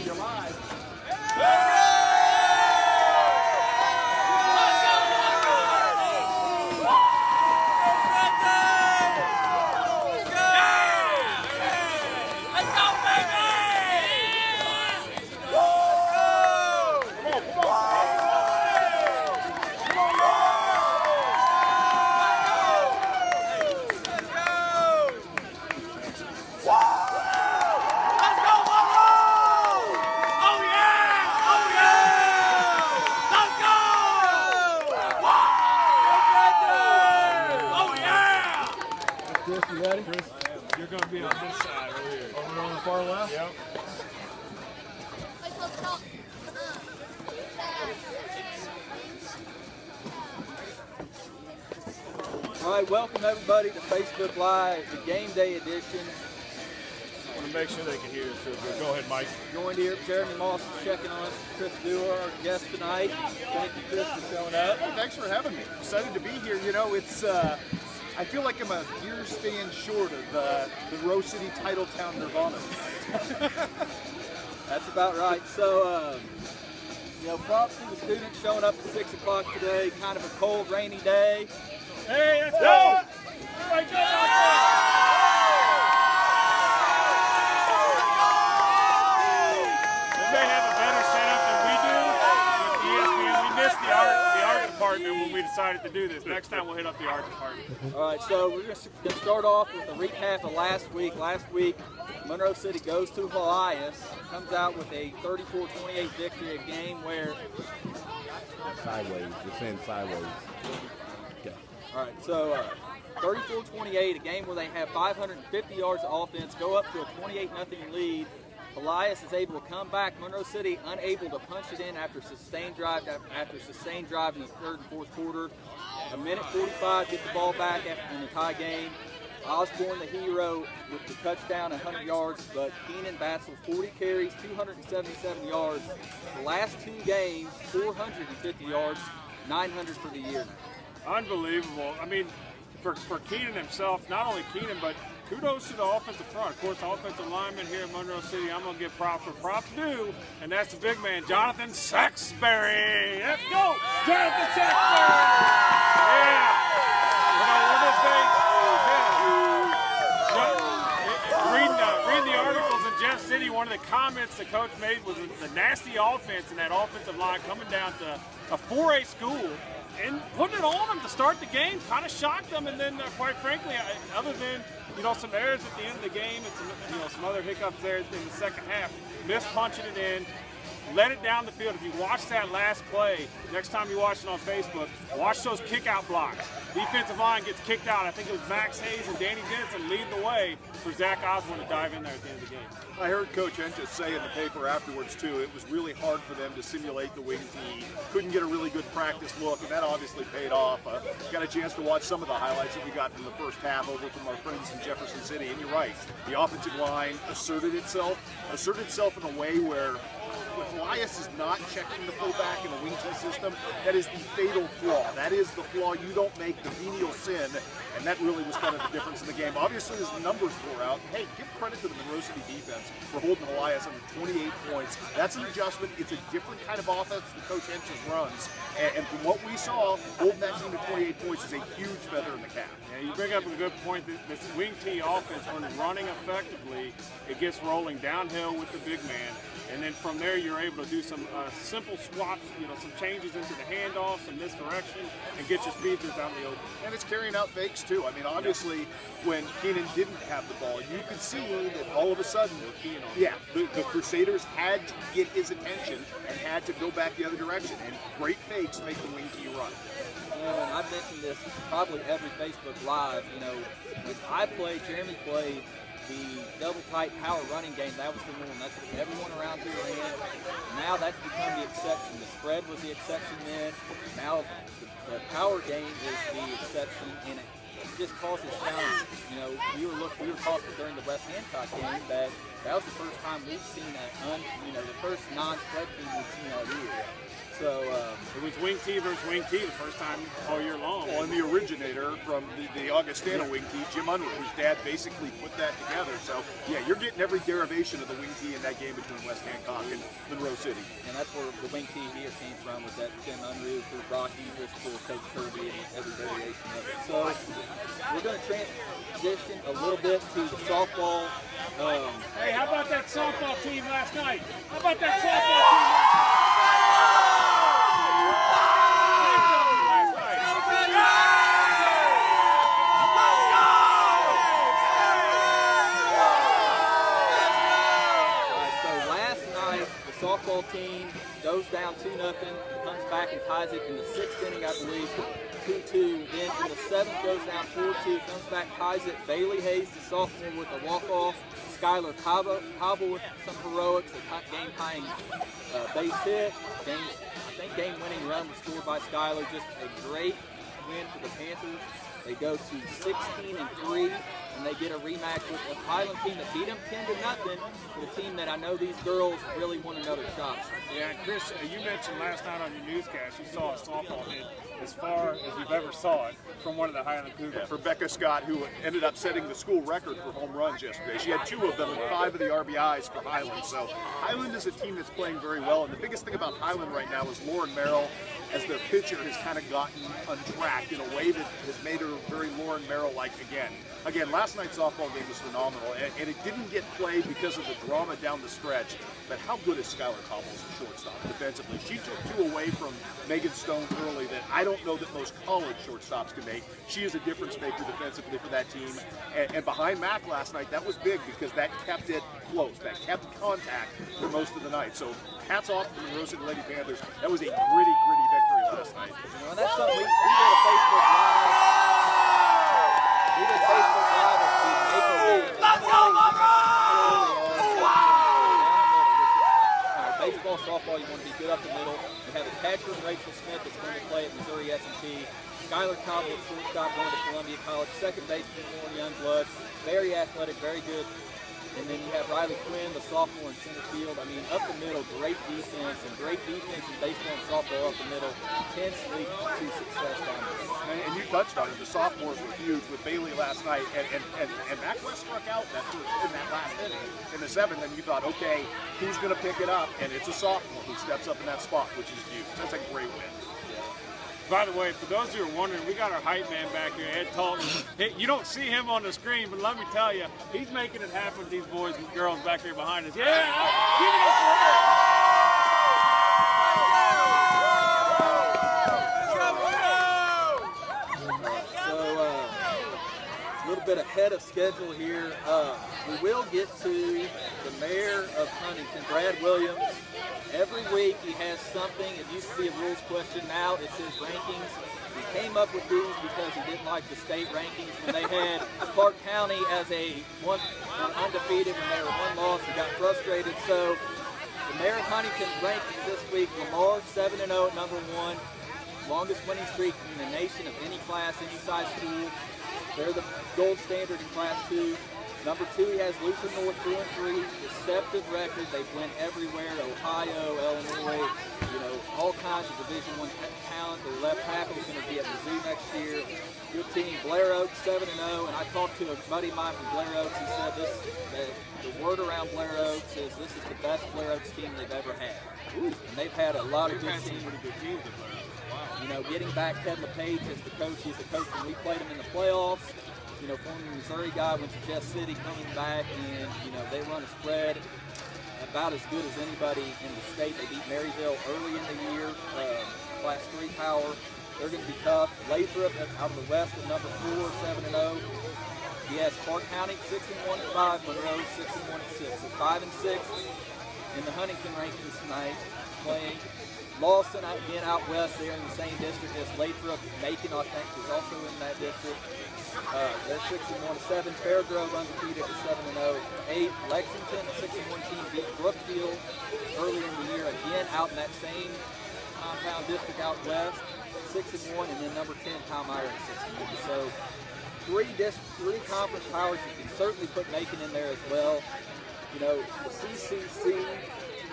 you're live. Chris, you ready? Chris, you're going to be on this side over here. Over on the far left? Yep. All right, welcome everybody to Facebook Live, the Game Day edition. I want to make sure they can hear us real good. Go ahead, Mike. Joined here, Jeremy Moss is checking on us, Chris Duerr, our guest tonight. Thank you, Chris, for showing up. Hey, thanks for having me. Excited to be here. You know, it's I feel like I'm a year stand short of the Monroe City title town Nirvana. That's about right. So, you know, props to the students showing up at 6 o'clock today. Kind of a cold, rainy day. Hey, let's go! Everybody jump out there! They may have a better setup than we do with ESPN. We missed the art department when we decided to do this. Next time we'll hit up the art department. All right, so we're going to start off with a recap of last week. Last week, Monroe City goes to Elias, comes out with a 34-28 victory, a game where... Sideways. Defend sideways. Okay. All right, so 34-28, a game where they have 550 yards of offense, go up to a 28-0 lead. Elias is able to come back. Monroe City unable to punch it in after sustained drive in the third and fourth quarter. A minute 45, get the ball back in the tie game. Osborne, the hero, with the touchdown, 100 yards, but Keenan Batzel, 40 carries, 277 yards. The last two games, 450 yards, 900 for the year. Unbelievable. I mean, for Keenan himself, not only Keenan, but kudos to the offensive front. Of course, the offensive lineman here in Monroe City, I'm going to give props for props due, and that's the big man, Jonathan Saxberry. Let's go, Jonathan Saxberry! Yeah. You know, one of the things, reading the articles in Jeff City, one of the comments the coach made was the nasty offense and that offensive line coming down to a 4A school and putting it on them to start the game kind of shocked them. And then, quite frankly, other than some errors at the end of the game and some other hiccups there in the second half, missed punching it in, let it down the field. If you watch that last play, next time you watch it on Facebook, watch those kick-out blocks. Defensive line gets kicked out. I think it was Max Hayes and Danny Denson leading the way for Zach Osborne to dive in there at the end of the game. I heard Coach Entjes say in the paper afterwards, too, it was really hard for them to simulate the wing tee. Couldn't get a really good practice look, and that obviously paid off. Got a chance to watch some of the highlights that we got from the first half over from our friends in Jefferson City, and you're right. The offensive line asserted itself in a way where if Elias is not checking the fullback in a wing tee system, that is the fatal flaw. That is the flaw you don't make, the venial sin, and that really was kind of the difference in the game. Obviously, as the numbers bore out, hey, give credit to the Monroe City defense for holding Elias under 28 points. That's an adjustment. It's a different kind of offense that Coach Entjes runs, and from what we saw, holding that team to 28 points is a huge feather in the cap. Yeah, you bring up a good point. This wing tee offense, when running effectively, it gets rolling downhill with the big man. And then from there, you're able to do some simple swaps, some changes into the handoff, some misdirection, and get your speedsters out in the open. And it's carrying out fakes, too. I mean, obviously, when Keenan didn't have the ball, you could see that all of a sudden, the Crusaders had to get his attention and had to go back the other direction. And great fakes make the wing tee run. And I've mentioned this probably every Facebook Live. When I played, Jeremy played the double tight power running game. That was the norm. That's what everyone around here ran. Now that's become the exception. The spread was the exception then. Now the power game is the exception, and it just causes challenge. We were talking during the West Hancock game that was the first time we've seen the first non-spread team we've seen all year. So it was wing T versus wing T the first time all year long. Well, and the originator from the Augustana wing tee, Jim Unruh, whose dad basically put that together. So, yeah, you're getting every derivation of the wing tee in that game between West Hancock and Monroe City. and that's where the wing tee here came from, was that Jim Unruh through Rocky, was to Coach Kirby and every variation of it. So we're going to transition a little bit to the softball. Hey, how about that softball team last night? How about that softball team last night? Softball team goes down 2-0, comes back and ties it in the 6th inning, I believe, 2-2. Then in the 7th goes down 4-2, comes back, ties it. Bailey Hayes, the sophomore, with a walk-off. Skylar Cobble with some heroics, a game-tying base hit. I think game-winning run was scored by Skylar. Just a great win for the Panthers. They go to 16-3, and they get a rematch with a Highland team that beat them 10-0. For the team that I know these girls really want another shot. Yeah, and Chris, you mentioned last night on your newscast you saw a softball hit as far as you've ever saw it from one of the Highland Cougars. Yeah, for Becca Scott, who ended up setting the school record for home runs yesterday. She had 2 of them and 5 of the RBIs for Highland. So Highland is a team that's playing very well. And the biggest thing about Highland right now is Lauren Merrill, as their pitcher, has kind of gotten untracked in a way that has made her very Lauren Merrill-like again. Again, last night's softball game was phenomenal, and it didn't get played because of the drama down the stretch. But how good is Skylar Cobble as a shortstop defensively? She took 2 away from Megan Stone early that I don't know that most college shortstops can make. She is a difference maker defensively for that team. And behind Mac last night, that was big because that kept it close. That kept contact for most of the night. So hats off to the Monroe City Lady Panthers. That was a gritty victory last night. You know, and that's something we did a Facebook Live. We did Facebook Live of the Maple game. Let's go, baseball, softball, you want to be good up the middle. You have a catcher, Rachel Smith, that's going to play at Missouri S&T. Skylar Cobble at shortstop, going to Columbia College. Second baseman, Warren Youngblood. Very athletic, very good. And then you have Riley Quinn, the sophomore in center field. I mean, up the middle, great defense in baseball and softball up the middle tends to lead to success down there. And you touched on it. The sophomores were huge with Bailey last night, and Mac West struck out in that last inning. In the 7th, and you thought, okay, who's going to pick it up? And it's a sophomore who steps up in that spot, which is huge. That's a great win. By the way, for those who are wondering, we got our hype man back here, Ed Talton. You don't see him on the screen, but let me tell you, he's making it happen with these boys and girls back here behind us. Yeah, give it up for Ed. So, a little bit ahead of schedule here. We will get to the mayor of Huntington, Brad Williams. Every week he has something. It used to be a rules question. Now it's his rankings. He came up with these because he didn't like the state rankings when they had Clark County as undefeated when they were 1 loss. He got frustrated. So the mayor of Huntington rankings this week: Lamar 7-0 at number 1, longest winning streak in the nation of any class, any size school. They're the gold standard in Class 2. Number 2, he has Luther North 2-3, deceptive record. They win everywhere: Ohio, Illinois, all kinds of Division I talent. Their left tackle is going to be at Mizzou next year. Good team. Blair Oaks 7-0, and I talked to a buddy of mine from Blair Oaks. He said the word around Blair Oaks is this is the best Blair Oaks team they've ever had. And they've had a lot of good teams. Pretty good teams at Blair Oaks. Wow. Getting back Ted LePage as the coach. He's the coach when we played him in the playoffs. Former Missouri guy, went to Jeff City, coming back, and they run a spread about as good as anybody in the state. They beat Maryville early in the year, Class 3 power. They're going to be tough. Lathrop out of the west at number 4, 7-0. He has Clark County 6-1 at 5, Monroe 6-1 at 6. So 5 and 6 in the Huntington rankings tonight, playing Lawson again out west. They're in the same district as Lathrop. Macon, I think, is also in that district. They're 6-1 at 7. Fairgrove undefeated at 7-0. 8. Lexington, a 6-1 team, beat Brookfield earlier in the year again out in that same compound district out west. 6-1, and then number 10, Palmyra at 6-1. So three conference powers. You can certainly put Macon in there as well. The CCC,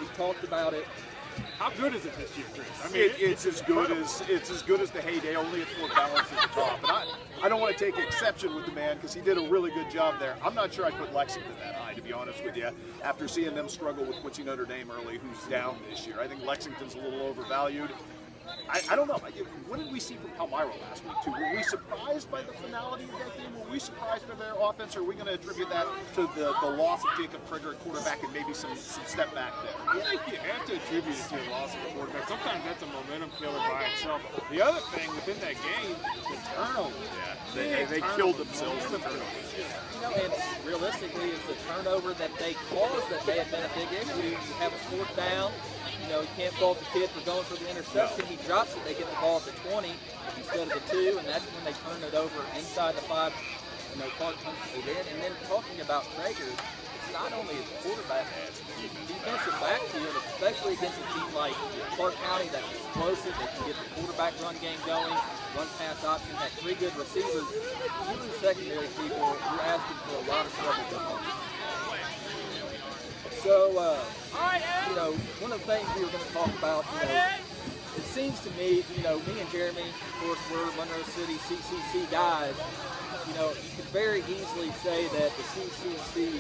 we talked about it. How good is it this year, Chris? I mean, It's as good as the heyday. Only it's more balanced at the top. And I don't want to take exception with the man because he did a really good job there. I'm not sure I'd put Lexington that high, to be honest with you. After seeing them struggle with Quincy Notre Dame early, who's down this year, I think Lexington's a little overvalued. I don't know. What did we see from Palmyra last week, too? Were we surprised by the finality of that game? Were we surprised by their offense, or are we going to attribute that to the loss of Jacob Trigger at quarterback and maybe some step back there? I think you have to attribute it to a loss of a quarterback. Sometimes that's a momentum killer by itself. The other thing within that game, the turnovers. Yeah, they killed themselves with the turnovers. You know, and realistically, it's the turnover that they caused that may have been a big issue. You have a fourth down. You know, you can't fault the kid for going for the interception. He drops it, they get the ball at the 20 instead of the 2, and that's when they turn it over inside the 5. You know, Clark punches it in. And then talking about Traeger, it's not only his quarterback, defensive backfield, especially against a team like Clark County that's explosive, they can get the quarterback run game going, run pass option, have 3 good receivers. You lose secondary people, you're asking for a lot of trouble defense. So, you know, one of the things we were going to talk about, you know, it seems to me, you know, me and Jeremy, of course, we're Monroe City CCC guys. You know, you could very easily say that the CCC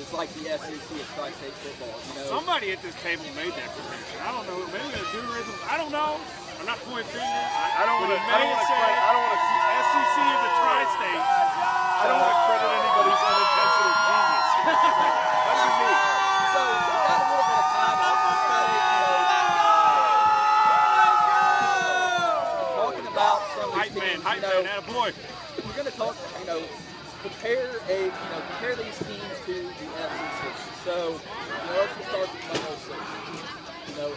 is like the SEC of Tri-State football. You know, somebody at this table made that prediction. I don't know. Maybe a Duerism. I don't know. I'm not pointing fingers. I don't want to SEC of the Tri-States. I don't want to credit anybody's unintentional genius. What does it mean? so we got a little bit of time. I'll just say, you know, talking about some of these teams, Hype you know, man, attaboy. we're going to talk, you know, compare these teams to the SEC. So, you know, let's just start with Monroe City. You know,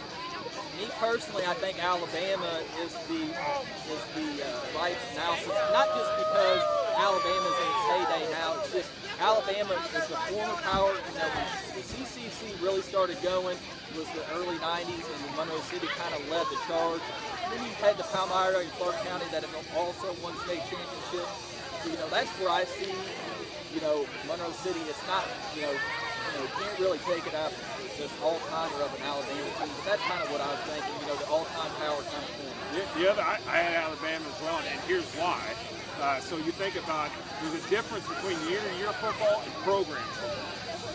me personally, I think Alabama is the right analysis. Not just because Alabama's in its heyday now. It's just Alabama is the former power. You know, the CCC really started going was the early '90s, and Monroe City kind of led the charge. Then you had the Palmyra and Clark County that have also won state championships. You know, that's where I see, you know, Monroe City. It's not, you can't really take it out this all-timer of an Alabama team, but that's kind of what I was thinking. You know, the all-time power kind of thing. The other, I had Alabama as well, and here's why. So you think about, there's a difference between year-to-year football and program football.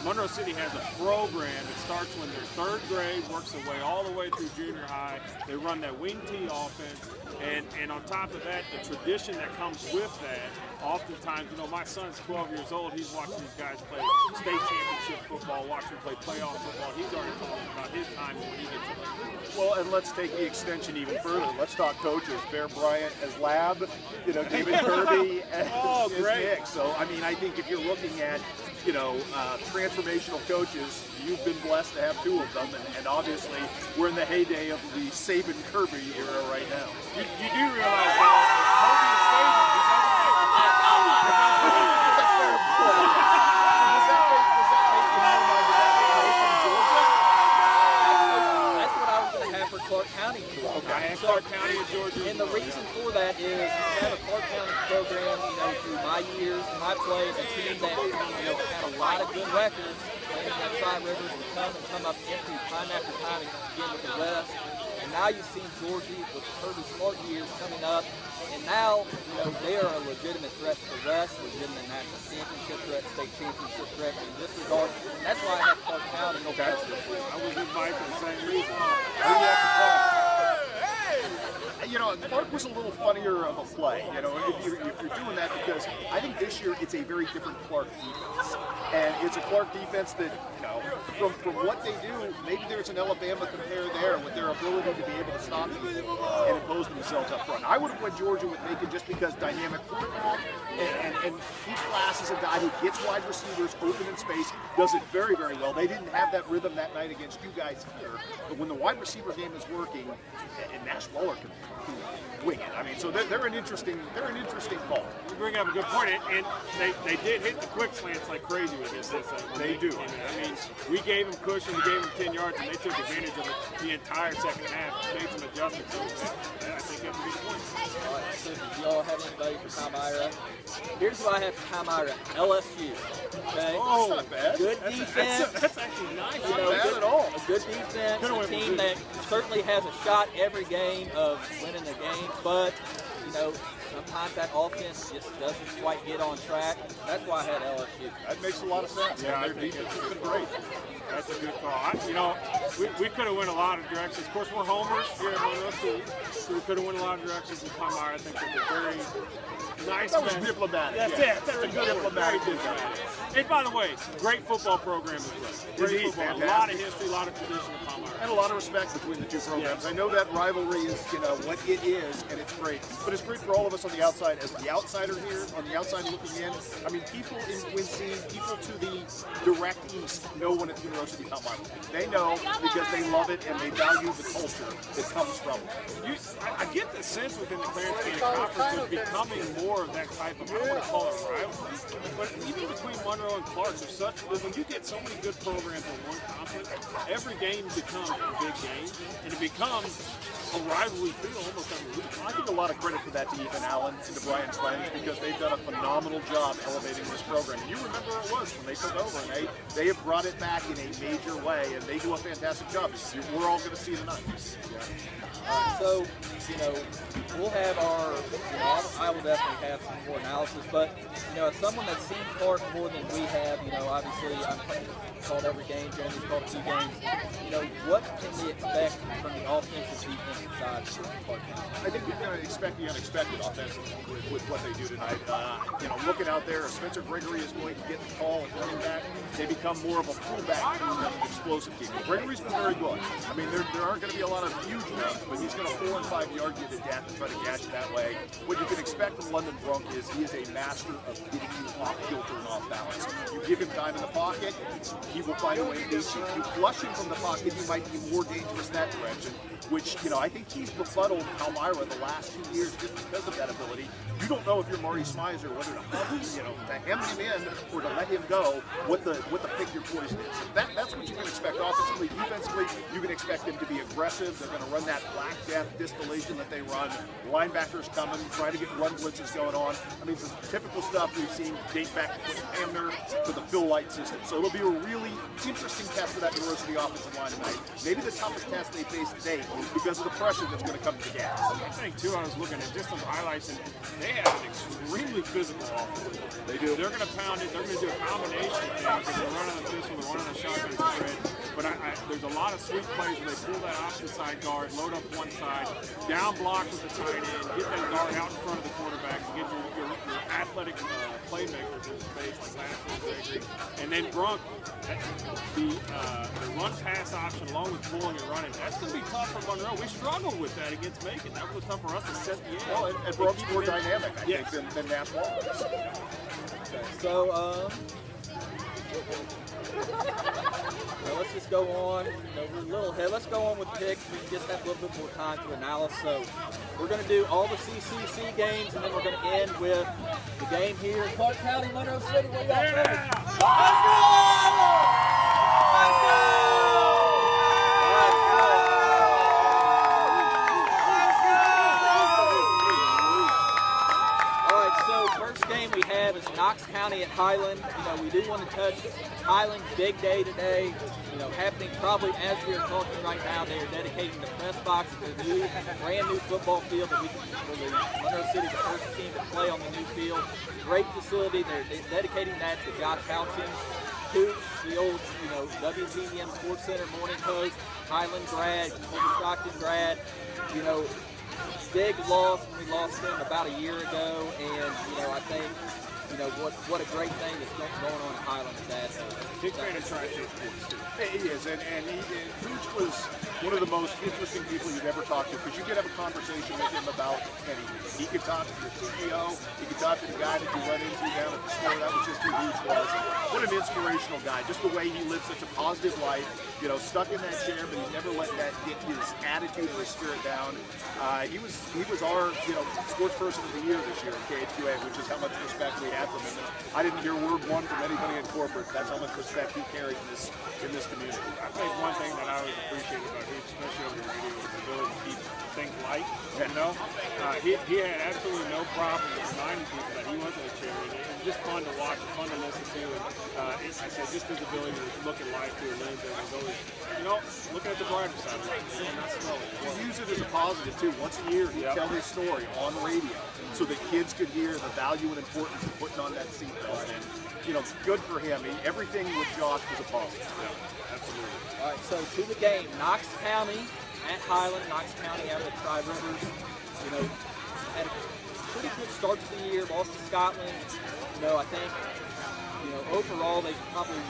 Monroe City has a program that starts when they're 3rd grade, works their way all the way through junior high. They run that wing T offense, and on top of that, the tradition that comes with that. Oftentimes, you know, my son's 12 years old. He's watching these guys play state championship football, watching them play playoff football. He's already talking about his time when he gets to. Well, and let's take the extension even further. Let's talk coaches. Bear Bryant as Lab, you know, David Kirby as Nick. So, I mean, I think if you're looking at, you know, transformational coaches, you've been blessed to have 2 of them, and obviously we're in the heyday of the Saban Kirby era right now. You do realize that Kirby is Saban. Clark County. Okay, Clark County of Georgia. And the reason for that is you have a Clark County program, you know, through my years and my play, a team that, you know, had a lot of good records, playing at Tri Rivers and come up empty time after time again with the West. And now you've seen Georgia with Kirby Smart years coming up, and now, you know, they are a legitimate threat to the West, legitimate national championship threat, state championship threat in this regard. And that's why I have Clark County. Okay. I was with Mike for the same reason. You know, Clark was a little funnier of a play, you know, if you're doing that, because I think this year it's a very different Clark defense. And it's a Clark defense that, you know, from what they do, maybe there's an Alabama compare there with their ability to be able to stop people and impose themselves up front. I would have went Georgia with Macon just because dynamic quarterback, and Keith Glass is a guy who gets wide receivers open in space, does it very, very well. They didn't have that rhythm that night against you guys here, but when the wide receiver game is working, and Nash Waller can wing it. I mean, so they're an interesting call. You bring up a good point, and they did hit the quick slants like crazy with this. They do. I mean, we gave them cushion, we gave them 10 yards, and they took advantage of it the entire second half, made some adjustments. So I think that's a good point. All right, so did y'all have anybody for Palmyra. Here's what I have for Palmyra: LSU. Okay. Oh, that's not bad. Good defense. That's actually nice. You know, Not bad at all. A good defense. Could've A went team with that certainly has a shot every game of winning the game, but you know, sometimes that offense just doesn't quite get on track. That's why I had LSU. That makes a lot of sense. Yeah, Their I think defense has been great. That's a good call. You know, we could have went a lot of directions. Of course, we're homers here at Monroe City, so we could have went a lot of directions in Palmyra. I think that's a very nice. That was message. diplomatic. That's yeah. it. That's a Very good word. Very diplomatic. diplomatic. And by the way, great football program as well. Great Indeed, football. A fantastic. lot of history, a lot of tradition in Palmyra. And a lot of respect between the two programs. Yes. I know that rivalry is, you know, what it is, and it's great. But it's great for all of us on the outside. As the outsider here, on the outside looking in, I mean, people in Quincy, people to the direct east know when it's Monroe City Palmyra. They know because they love it and they value the culture that comes from it. I get the sense within the Clarence County Conference there's becoming more of that type of, I don't want to call it rivalry, but even between Monroe and Clark, there's such, when you get so many good programs in one conference, every game becomes a big game, and it becomes a rivalry feel almost every week. I think a lot of credit for that to Ethan Allen and to Brian Clens because they've done a phenomenal job elevating this program. And you remember what it was when they took over, and they have brought it back in a major way, and they do a fantastic job. We're all going to see it tonight. So, you know, we'll have our, you know, I will definitely have some more analysis, but, you know, as someone that's seen Clark more than we have, you know, obviously I'm called every game, Jeremy's called a few games, you know, what can we expect from the offensive defensive side of Clark County? I think you're going to expect the unexpected offensively with what they do tonight. You know, looking out there, Spencer Gregory is going to get the call at running back. They become more of a fullback team than an explosive team. Gregory's been very good. I mean, there aren't going to be a lot of huge runs, but he's going to 4 and 5 yard get to death and try to gash it that way. What you can expect from London Brunk is he is a master of getting you off kilter and off balance. You give him time in the pocket, he will find a way to beat you. You flush him from the pocket, he might be more dangerous in that direction, which, you know, I think he's befuddled Palmyra the last 2 years just because of that ability. You don't know if you're Marty Smizer, whether to hem him in or to let him go, what the pick your poison is. That's what you can expect offensively. Defensively, you can expect them to be aggressive. They're going to run that black death distillation that they run. Linebackers coming, trying to get run blitzes going on. I mean, it's the typical stuff we've seen date back to Hamner to the Phil Light system. So it'll be a really interesting test for that Monroe City offensive line tonight. Maybe the toughest test they face today because of the pressure that's going to come to the gas. I think, too, I was looking at just some highlights, and they have an extremely physical offense. They do. They're going to pound it. They're going to do a combination of things. They're running the pistol, they're running the shotgun spread. But there's a lot of sweet plays where they pull that opposite side guard, load up one side, down block with the tight end, get that guard out in front of the quarterback, and get your athletic playmakers in space like Lance Gregory. And then Brunk, the run-pass option along with pulling and running, that's going to be tough for Monroe. We struggled with that against Macon. That was tough for us to set the edge. Well, and Brunk's more dynamic, I Yes. think, than Matt Wall is. Okay, so, now let's just go on. You know, we're a little ahead. Let's go on with picks. We just have a little bit more time to analyze. So we're going to do all the CCC games, and then we're going to end with the game here in Clark County, Monroe City. What y'all think? Let's go! Let's go! All right, so first game we have is Knox County at Highland. You know, we do want to touch Highland's big day today. You know, happening probably as we are talking right now. They are dedicating the press box to their new, brand new football field that for the Monroe City, the first team to play on the new field. Great facility. They're dedicating that to Josh Houchins, Cooch, the old, you know, WZBM Sports Center morning host, Highland grad, Colby Stockton grad. You know, big loss when we lost him about a year ago, and you know, I think, you know, what a great thing that's going on in Highland is that. Big fan of Tri-State sports, too. He is, and Cooch was one of the most interesting people you'd ever talk to because you could have a conversation with him about anything. He could talk to your CEO, he could talk to the guy that you run into down at the store. That was just who Cooch was. What an inspirational guy, just the way he lived such a positive life, you know, stuck in that chair, but he never let that get his attitude or his spirit down. He was our, you know, sports person of the year this year in KHQA, which is how much respect we have from him. And I didn't hear word one from anybody in corporate. That's how much respect he carries in this community. I think one thing that I always appreciated about him, especially over the radio, was his ability to keep things light. You know, he had absolutely no problem reminding people that he wasn't a charity. It was just fun to watch, and fun to listen to. And I said just his ability to look at life through a lens that was always, looking at the brighter side of life. Not smelling. He used it as a positive too. Once a year, he'd tell his story on radio so that kids could hear the value and importance of putting on that seatbelt. And good for him. Everything with Josh was a positive. Yeah, absolutely. All right, so to the game, Knox County at Highland. Knox County out of the Tri-Rivers. Had a pretty good start to the year. Lost to Scotland. I think, overall they probably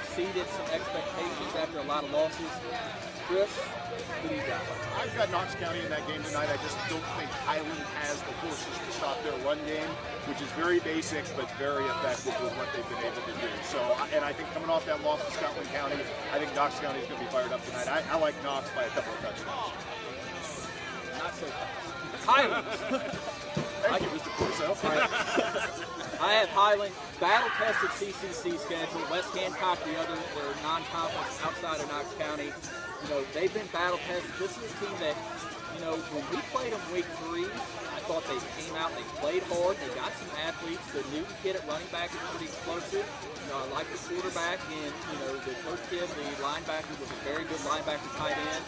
exceeded some expectations after a lot of losses. Chris, who do you got? I've got Knox County in that game tonight. I just don't think Highland has the horses to stop their run game, which is very basic but very effective with what they've been able to do. So, and I think coming off that loss to Scotland County, I think Knox County is going to be fired up tonight. I like Knox by a couple of touchdowns. Not so fast. Highland. Thank you, Mr. Corso. I have Highland, battle-tested CCC schedule. West Hancock, the other, their non-conference outside of Knox County. They've been battle-tested. This is a team that, when we played them week 3, I thought they came out, they played hard, they got some athletes. The Newton kid at running back is pretty explosive. I like the quarterback, and, the first kid, the linebacker, was a very good linebacker tight end.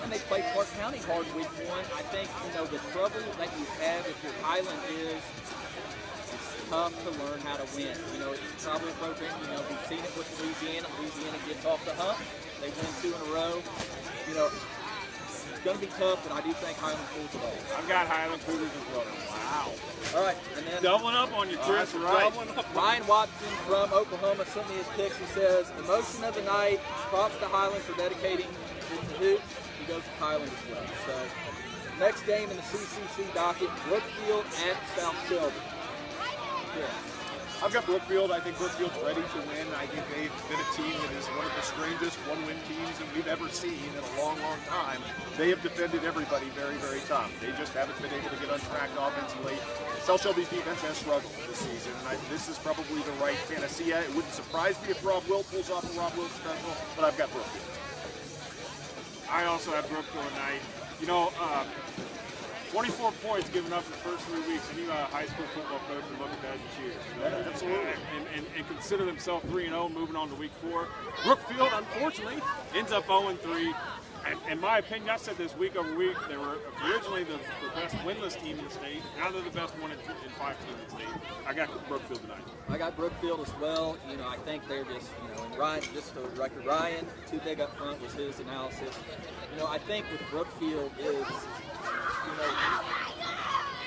And they played Clark County hard week 1. I think, the trouble that you have if you're Highland is it's tough to learn how to win. It's probably a program, we've seen it with Louisiana. Louisiana gets off the hump. They win 2 in a row. It's going to be tough, but I do think Highland pulls it off. I've got Highland Cougars as well. Wow. All right, and then Doubling up on you, Chris. right. Doubling up. Ryan Watson from Oklahoma sent me his picks. He says, emotion of the night, props to Highland for dedicating it to Hoop. He goes to Highland as well. So, next game in the CCC docket, Brookfield at South Shelby. Yeah. I've got Brookfield. I think Brookfield's ready to win. I think they've been a team that is one of the strangest one-win teams that we've ever seen in a long, long time. They have defended everybody very, very tough. They just haven't been able to get untracked offensively. South Shelby's defense has struggled this season, and this is probably the right panacea. It wouldn't surprise me if Rob Will pulls off a Rob Will special, but I've got Brookfield. I also have Brookfield tonight. 24 points given up the first 3 weeks. Any high school football coach would look at that and cheer. Yeah, absolutely. And consider themselves 3-0 moving on to week 4. Brookfield, unfortunately, ends up 0-3. And in my opinion, I said this week over week, they were originally the best winless team in the state. Now they're the best 1-5 team in the state. I got Brookfield tonight. I got Brookfield as well. I think they're just, and Ryan, just the record, Ryan, too big up front was his analysis. I think with Brookfield is,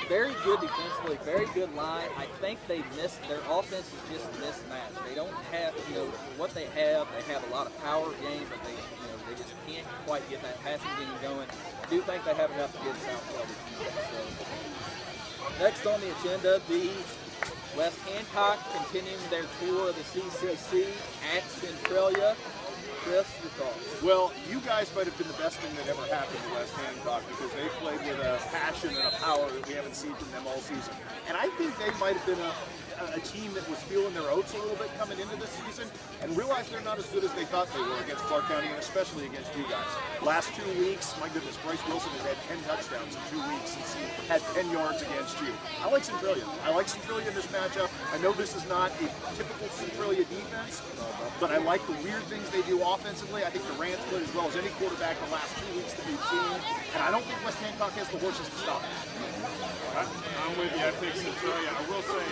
very good defensively, very good line. I think they missed, their offense is just mismatched. They don't have, what they have a lot of power game, but they just can't quite get that passing game going. I do think they have enough to get South Shelby. So, next on the agenda, the West Hancock continuing their tour of the CCC at Centralia. Chris, your thoughts? Well, you guys might have been the best thing that ever happened to West Hancock because they played with a passion and a power that we haven't seen from them all season. And I think they might have been a team that was feeling their oats a little bit coming into this season and realized they're not as good as they thought they were against Clark County and especially against you guys. Last 2 weeks, my goodness, Bryce Wilson has had 10 touchdowns in 2 weeks since he had 10 yards against you. I like Centralia. I like Centralia in this matchup. I know this is not a typical Centralia defense, but I like the weird things they do offensively. I think Durant's played as well as any quarterback the last 2 weeks that we've seen, and I don't think West Hancock has the horses to stop it. I'm with you. I pick Centralia. I will say,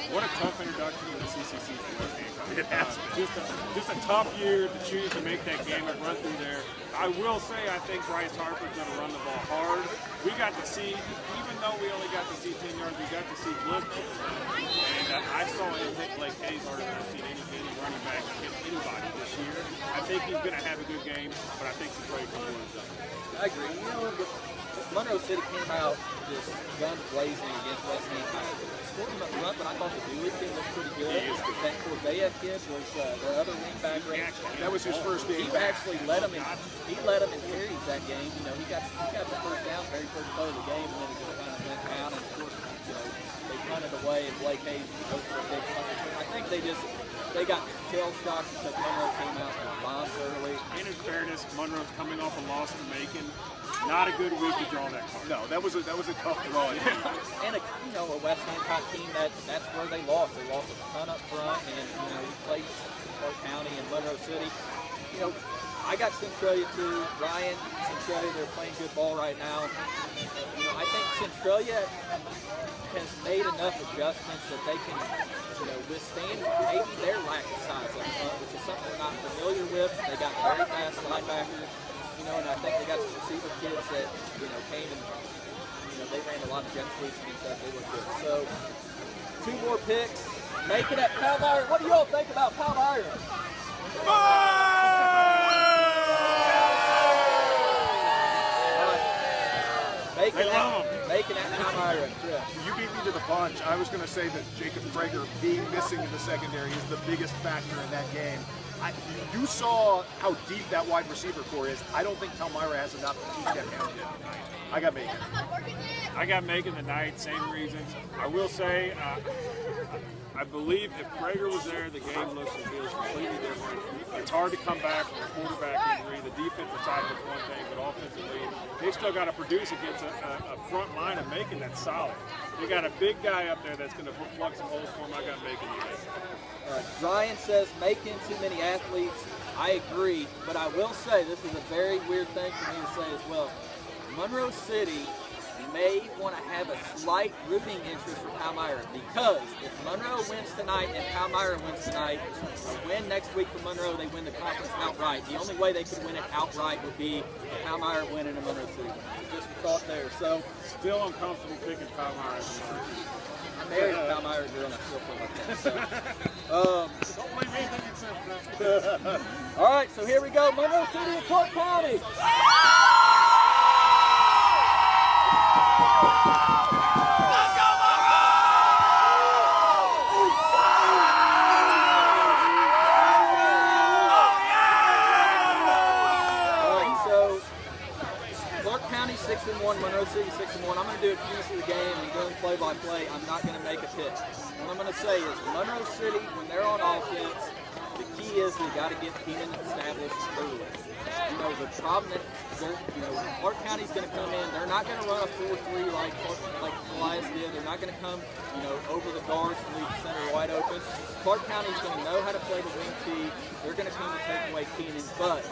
what a tough introduction to the CCC for West Hancock. It has been. Just a tough year to choose to make that game and run through there. I will say I think Bryce Harper's going to run the ball hard. We got to see, even though we only got to see 10 yards, we got to see glimpses. And I saw him hit Blake Hayes harder than I've seen any running back hit anybody this year. I think he's going to have a good game, but I think Centralia can win it. I agree. Monroe City came out just guns blazing against West Hancock. Scored him up front, but I thought the Dewey kid looked pretty good. That Corvea kid was the other wing back. That was his first game. He actually led him in carries that game. He got the first down, very first play of the game, and then he just kind of went down. And of course, they punted away, and Blake Hayes goes for a big punt. I think they got shell shocked because Monroe came out and bombed early. And in fairness, Monroe's coming off a loss to Macon. not a good week to draw that card. No, that was a tough draw. And a West Hancock team that's where they lost. They lost a ton up front, and we played Clark County and Monroe City. I got Centralia too. Ryan, Centralia, they're playing good ball right now. I think Centralia has made enough adjustments that they can, withstand maybe their lack of size up front, which is something we're not familiar with. They got very fast linebackers, and I think they got some receiver kids that, came and, they ran a lot of jet sweeps and stuff. They look good. So, 2 more picks. Making at Palmyra. What do y'all think about Palmyra? Making at Palmyra. Yeah. You beat me to the punch. I was going to say that Jacob Prager being missing in the secondary is the biggest factor in that game. You saw how deep that wide receiver core is. I don't think Palmyra has enough to keep that down yet. I got Macon. I got Macon tonight, same reasons. I will say, I believe if Prager was there, the game looks and feels completely different. It's hard to come back from a quarterback injury. The defensive side is one thing, but offensively, they've still got to produce against a front line of Macon that's solid. They got a big guy up there that's going to plug some holes for him. I got Macon tonight. Ryan says Macon too many athletes. I agree, but I will say this is a very weird thing for me to say as well. Monroe City may want to have a slight rooting interest for Palmyra, because if Monroe wins tonight and Palmyra wins tonight, a win next week for Monroe, they win the conference outright. The only way they could win it outright would be Palmyra winning in Monroe City. Just a thought there. So still uncomfortable picking Palmyra. I married a Palmyra girl and I still feel like that. So, don't believe anything except that. All right, so here we go. Monroe City and Clark County. Clark County 6-1, Monroe City 6-1. I'm going to do a piece of the game and doing play-by-play. I'm not going to make a pick. What I'm going to say is Monroe City, when they're on offense, the key is we got to get Keenan established early. The problem that Clark County's going to come in. They're not going to run a 4-3 like Elias did. They're not going to come, over the guards and leave the center wide open. Clark County's going to know how to play the wing tee. They're going to come and take away Keenan, but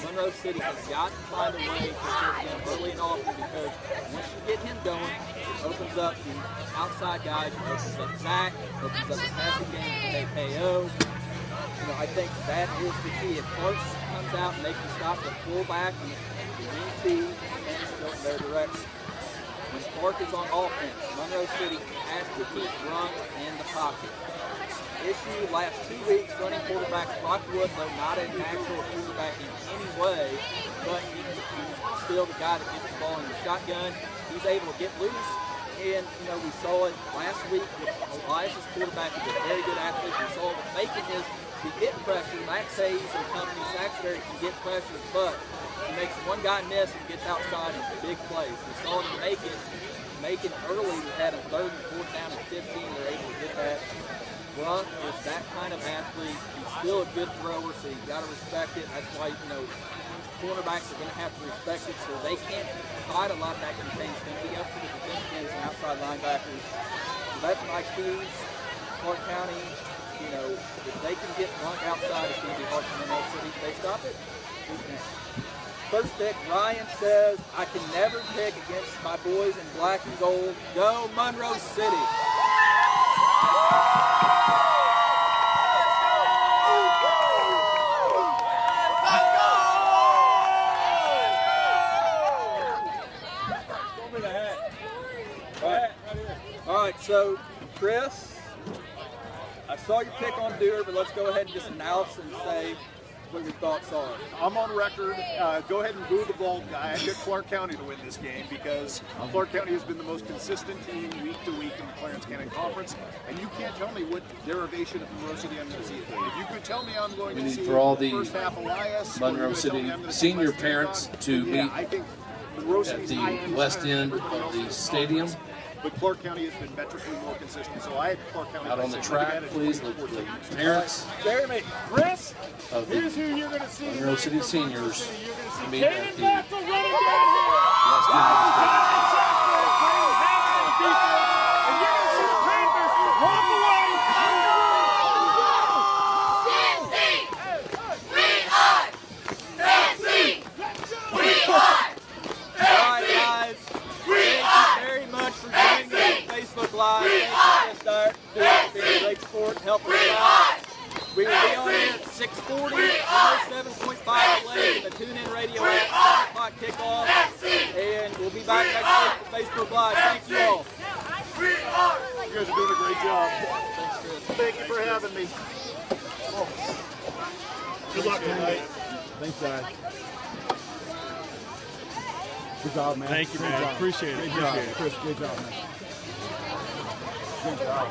Monroe City has got to find a way to get him early and often, because once you get him going, it opens up the outside guys, it opens up Zach, opens up the passing game for KO. I think that is the key. If Clark comes out and they can stop the fullback and the wing tee, and go in their direction. When Clark is on offense, Monroe City has to keep Grunt in the pocket. Issue last 2 weeks running quarterback Brock Wood, though not a natural quarterback in any way, but he's still the guy that gets the ball in the shotgun. He's able to get loose, and we saw it last week with Elias' quarterback, who's a very good athlete. We saw that Macon is to get pressure. Max Hayes and company Saxbury can get pressure, but he makes one guy miss and gets outside in big plays. We saw it in Macon early. We had a 3rd and 4th down at 15. They're able to get that. Grunt is that kind of athlete. He's still a good thrower, so you've got to respect it. That's why, cornerbacks are going to have to respect it, so they can't hide a lot of that containment. It's going to be up to the defense ends and outside linebackers. So that's my key. Clark County, if they can get Grunt outside, it's going to be hard for Monroe City. If they stop it, we can. First pick, Ryan says, I can never pick against my boys in black and gold. Go Monroe City. All right, so Chris, I saw your pick on Duerr, but let's go ahead and just announce and say what your thoughts are. I'm on record. Go ahead and boo the bald guy. I get Clark County to win this game because Clark County has been the most consistent team week to week in the Clarence County Conference, and you can't tell me what derivation of Monroe City I'm going to see. If you could tell me I'm going to see for all the first half Elias, Monroe City senior parents to meet I think Monroe at City's the west end of the stadium. But Clark County has been metrically more consistent, so I had Clark County Out on the track, please, the parents Jeremy, Chris, of here's the who you're going to see. Monroe City seniors You're going to see meet at Caden the Battle running down here. Live. Thank you, Chris Duerr, doing great sport, helping us out. We will be on here at 6:40, 107.5 delay in the TuneIn Radio app, 7 o'clock kickoff, and we'll be back next week for Facebook Live. Thank you all. You guys are doing a great job. Thanks, Chris. Thank you for having me. Good luck tonight. Thanks, guys. Good job, man. Thank you, man. Appreciate it. Good job, Chris. Good job, man. Good job.